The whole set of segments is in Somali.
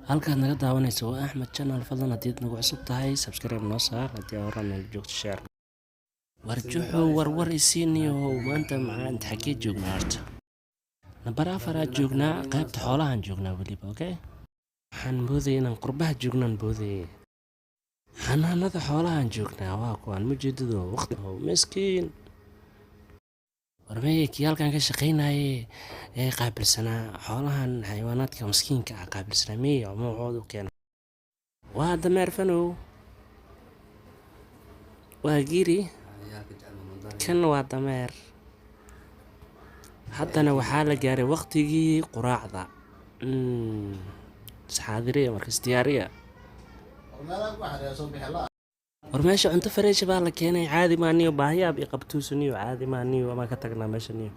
halkaad naga daawanayso waa Axmed Channel. fadlan haddii aad nagu cusub tahay subscribe noo saar, haddii aad horaan nala joogto share. warjuxu warwar isiiniyo maanta maxaan xagee joognaa horta? nambar 4 aad joognaa, qaybta xoolahan joognaa weliba. Okay, waxaan moodayay inaan qurbaha joognaan boodayay. xanaanada xoolahan joognaa, waa kuwaan mujeedado waqti miskiin warmeye kii halkan ka shaqaynayay ee qaabilsanaa xoolahan xayawaanaadka miskiinka ah qaabilsanaa miye magacooda u keenay waa dameer fanow, waa giri kan waa dameer. haddana waxaa la gaaray waqtigii quraacda. isxaadiriya markas diyaariya. war meesha cunto fresh baa la keenay, caadi maaniyo baahiyaab i qabtuusaniyo caadi maaniyo ama ka tagnaa meeshaniyo.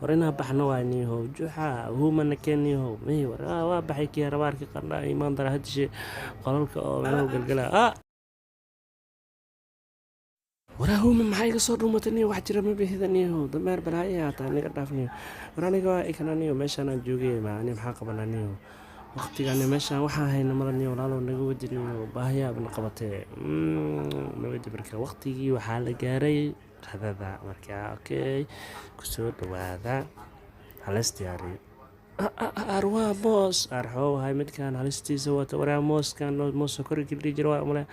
war inaa baxno waaniyo juxa huumana keeniyo may war waa baxay kii rabaarkii qarna imaan dara hadishe qolalka oo meelo galgala wara huuma maxay ka soo dhuumataniyo wax jira ma bixidaniyo dameer balaayaa taa niga dhaafniyo. war aniga waa ikananiyo meeshaan aan joogay maani maxaa qabananiyo waqtigaani meeshaan waxaa hayna malaniyo walaalo naga wadiniyo baahiyaabna qabatee nabadi. marka waqtigii waxaa la gaaray qadada. marka okay, kusoo dhawaada halis diyaariyo. arwaa moos arxoo hay midkaan halistiisa wata. waraa mooskan moos sokori gildhi jira waa male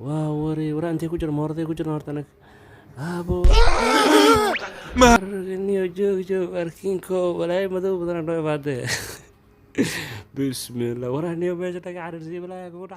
waa wari waraa intay ku jira moorday ku jirna horta anag abo niyo joog arkiinko walaay madow badana noo imaadee. بسم الله وراني يوم اجي اقعد ارزي بلا يقول